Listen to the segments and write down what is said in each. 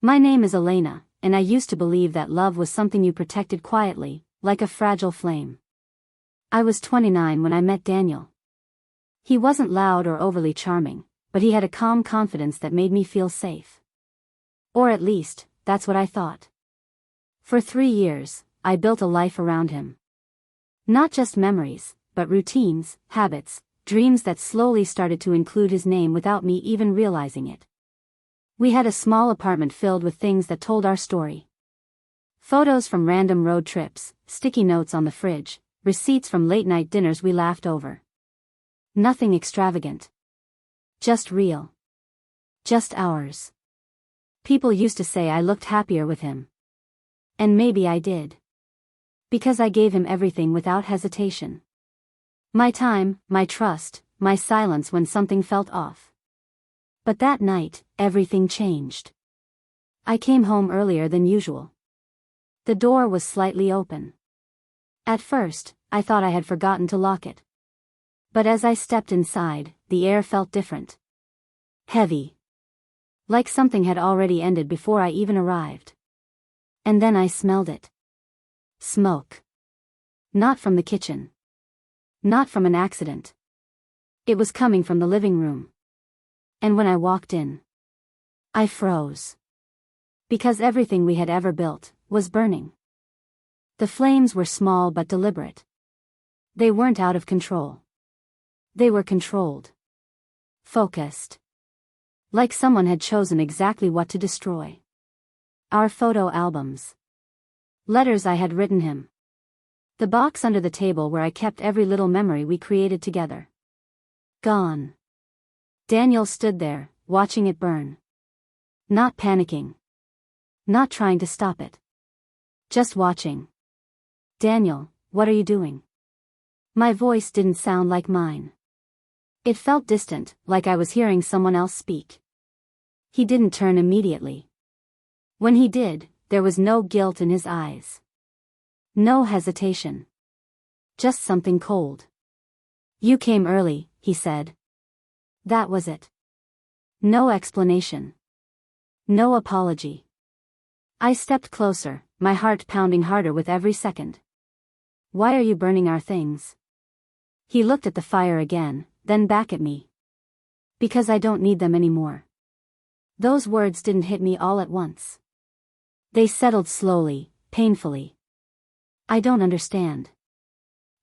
My name is Elena, and I used to believe that love was something you protected quietly, like a fragile flame. I was 29 when I met Daniel. He wasn't loud or overly charming, but he had a calm confidence that made me feel safe. Or at least, that's what I thought. For 3 years, I built a life around him. Not just memories, but routines, habits, dreams that slowly started to include his name without me even realizing it. We had a small apartment filled with things that told our story. Photos from random road trips, sticky notes on the fridge, receipts from late-night dinners we laughed over. Nothing extravagant. Just real. Just ours. People used to say I looked happier with him. And maybe I did. Because I gave him everything without hesitation. My time, my trust, my silence when something felt off. But that night, everything changed. I came home earlier than usual. The door was slightly open. At first, I thought I had forgotten to lock it. But as I stepped inside, the air felt different. Heavy. Like something had already ended before I even arrived. And then I smelled it. Smoke. Not from the kitchen. Not from an accident. It was coming from the living room. And when I walked in, I froze. Because everything we had ever built was burning. The flames were small but deliberate. They weren't out of control. They were controlled. Focused. Like someone had chosen exactly what to destroy. Our photo albums. Letters I had written him. The box under the table where I kept every little memory we created together. Gone. Daniel stood there, watching it burn. Not panicking. Not trying to stop it. Just watching. Daniel, what are you doing? My voice didn't sound like mine. It felt distant, like I was hearing someone else speak. He didn't turn immediately. When he did, there was no guilt in his eyes. No hesitation. Just something cold. You came early, he said. That was it. No explanation. No apology. I stepped closer, my heart pounding harder with every second. Why are you burning our things? He looked at the fire again, then back at me. Because I don't need them anymore. Those words didn't hit me all at once. They settled slowly, painfully. I don't understand.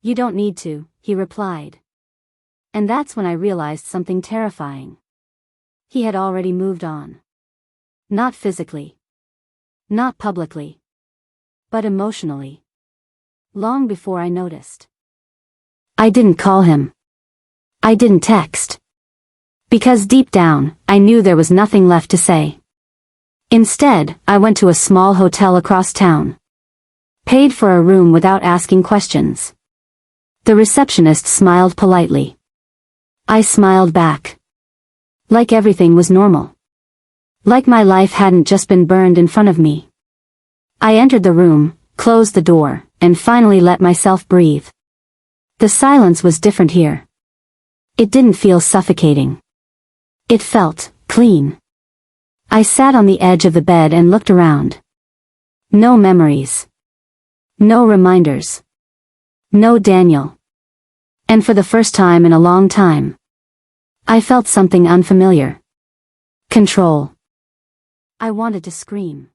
You don't need to, he replied. And that's when I realized something terrifying. He had already moved on. Not physically. Not publicly. But emotionally. Long before I noticed. I didn't call him. I didn't text. Because deep down, I knew there was nothing left to say. Instead, I went to a small hotel across town. Paid for a room without asking questions. The receptionist smiled politely. I smiled back. Like everything was normal. Like my life hadn't just been burned in front of me. I entered the room, closed the door, and finally let myself breathe. The silence was different here. It didn't feel suffocating. It felt clean. I sat on the edge of the bed and looked around. No memories. No reminders. No Daniel. And for the first time in a long time, I felt something unfamiliar. Control. I wanted to scream.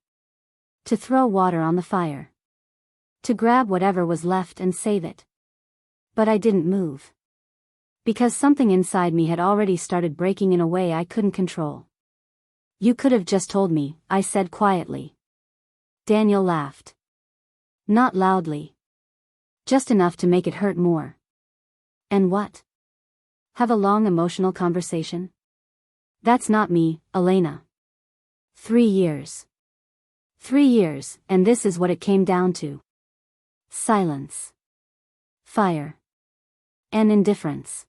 To throw water on the fire. To grab whatever was left and save it. But I didn't move. Because something inside me had already started breaking in a way I couldn't control. You could have just told me, I said quietly. Daniel laughed. Not loudly. Just enough to make it hurt more. And what? Have a long emotional conversation? That's not me, Elena. 3 years. 3 years, and this is what it came down to. Silence. Fire. And indifference.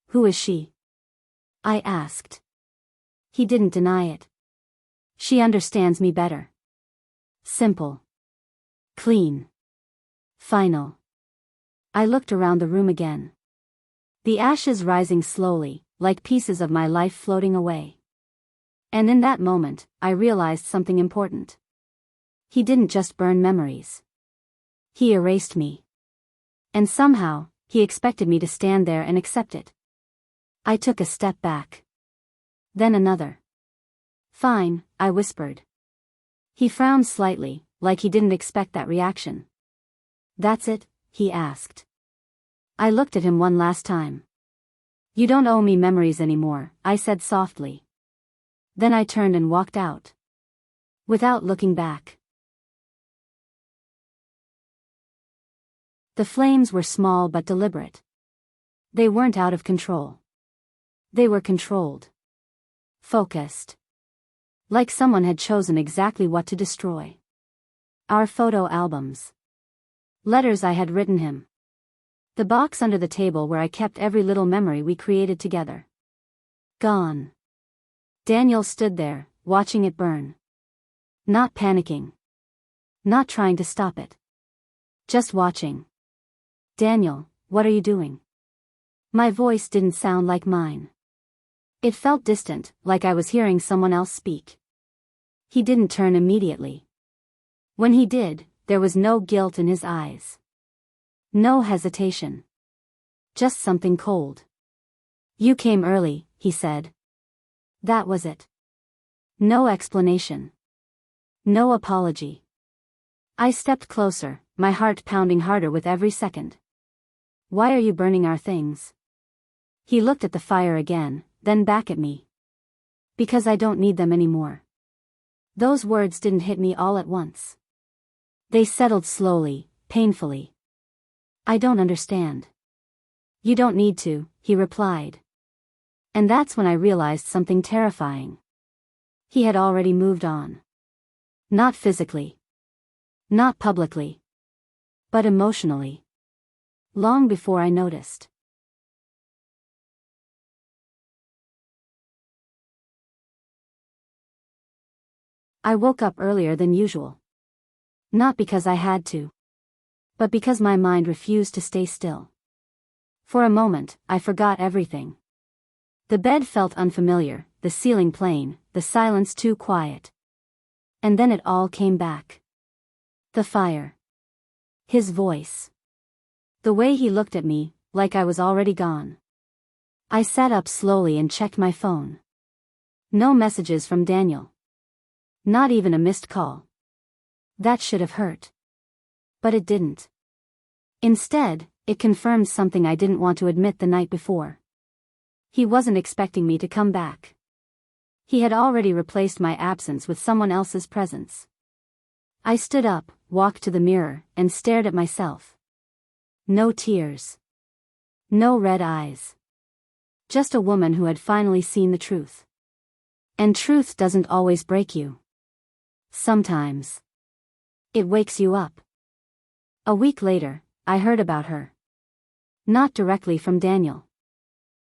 Who is she? I asked. He didn't deny it. She understands me better. Simple. Clean. Final. I looked around the room again. The ashes rising slowly, like pieces of my life floating away. And in that moment, I realized something important. He didn't just burn memories. He erased me. And somehow, he expected me to stand there and accept it. I took a step back. Then another. Fine, I whispered. He frowned slightly, like he didn't expect that reaction. That's it? He asked. I looked at him one last time. You don't owe me memories anymore, I said softly. Then I turned and walked out. Without looking back. The flames were small but deliberate. They weren't out of control. They were controlled. Focused. Like someone had chosen exactly what to destroy. Our photo albums. Letters I had written him. The box under the table where I kept every little memory we created together. Gone. Daniel stood there, watching it burn. Not panicking. Not trying to stop it. Just watching. Daniel, what are you doing? My voice didn't sound like mine. It felt distant, like I was hearing someone else speak. He didn't turn immediately. When he did, there was no guilt in his eyes. No hesitation. Just something cold. You came early, he said. That was it. No explanation. No apology. I stepped closer, my heart pounding harder with every second. Why are you burning our things? He looked at the fire again, then back at me. Because I don't need them anymore. Those words didn't hit me all at once. They settled slowly, painfully. I don't understand. You don't need to, he replied. And that's when I realized something terrifying. He had already moved on. Not physically. Not publicly. But emotionally. Long before I noticed. I woke up earlier than usual. Not because I had to. But because my mind refused to stay still. For a moment, I forgot everything. The bed felt unfamiliar, the ceiling plain, the silence too quiet. And then it all came back. The fire. His voice. The way he looked at me, like I was already gone. I sat up slowly and checked my phone. No messages from Daniel. Not even a missed call. That should have hurt. But it didn't. Instead, it confirmed something I didn't want to admit the night before. He wasn't expecting me to come back. He had already replaced my absence with someone else's presence. I stood up, walked to the mirror, and stared at myself. No tears. No red eyes. Just a woman who had finally seen the truth. And truth doesn't always break you. Sometimes. It wakes you up. A week later, I heard about her. Not directly from Daniel.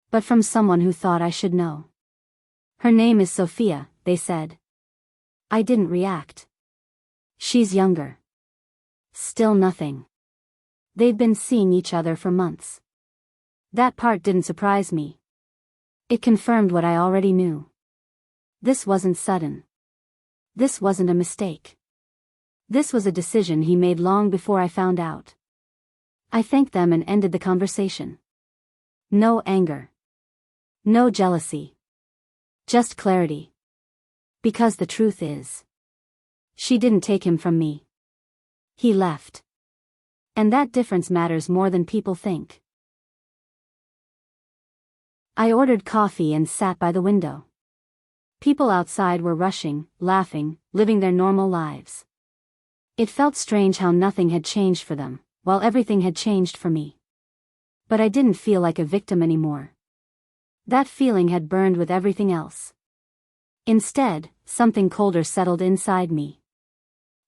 But from someone who thought I should know. Her name is Sophia, they said. I didn't react. She's younger. Still nothing. They'd been seeing each other for months. That part didn't surprise me. It confirmed what I already knew. This wasn't sudden. This wasn't a mistake. This was a decision he made long before I found out. I thanked them and ended the conversation. No anger. No jealousy. Just clarity. Because the truth is, she didn't take him from me. He left. And that difference matters more than people think. I ordered coffee and sat by the window. People outside were rushing, laughing, living their normal lives. It felt strange how nothing had changed for them, while everything had changed for me. But I didn't feel like a victim anymore. That feeling had burned with everything else. Instead, something colder settled inside me.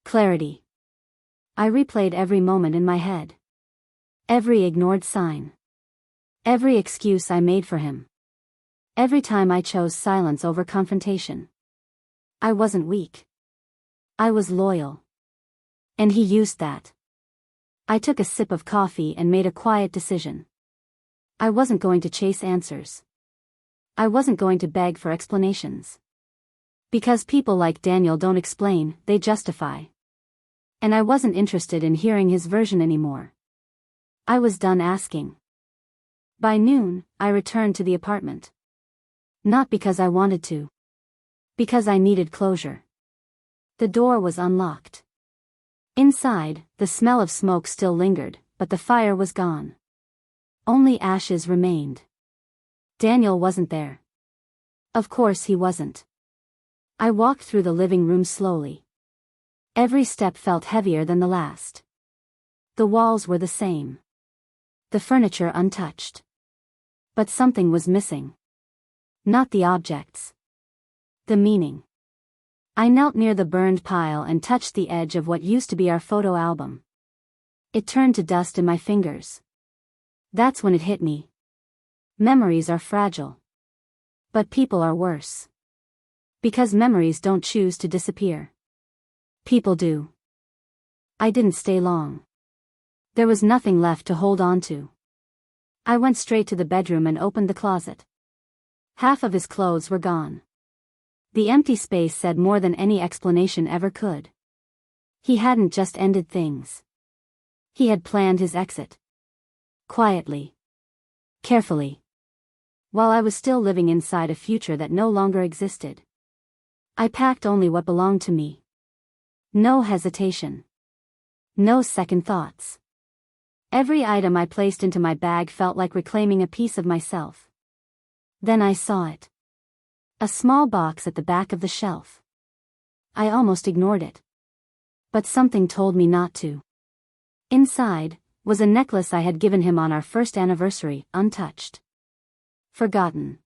Clarity. I replayed every moment in my head. Every ignored sign. Every excuse I made for him. Every time I chose silence over confrontation. I wasn't weak. I was loyal. And he used that. I took a sip of coffee and made a quiet decision. I wasn't going to chase answers. I wasn't going to beg for explanations. Because people like Daniel don't explain, they justify. And I wasn't interested in hearing his version anymore. I was done asking. By noon, I returned to the apartment. Not because I wanted to. Because I needed closure. The door was unlocked. Inside, the smell of smoke still lingered, but the fire was gone. Only ashes remained. Daniel wasn't there. Of course he wasn't. I walked through the living room slowly. Every step felt heavier than the last. The walls were the same. The furniture untouched. But something was missing. Not the objects. The meaning. I knelt near the burned pile and touched the edge of what used to be our photo album. It turned to dust in my fingers. That's when it hit me. Memories are fragile. But people are worse. Because memories don't choose to disappear. People do. I didn't stay long. There was nothing left to hold on to. I went straight to the bedroom and opened the closet. Half of his clothes were gone. The empty space said more than any explanation ever could. He hadn't just ended things. He had planned his exit. Quietly. Carefully. While I was still living inside a future that no longer existed. I packed only what belonged to me. No hesitation. No second thoughts. Every item I placed into my bag felt like reclaiming a piece of myself. Then I saw it. A small box at the back of the shelf. I almost ignored it. But something told me not to. Inside was a necklace I had given him on our first anniversary, untouched. Forgotten.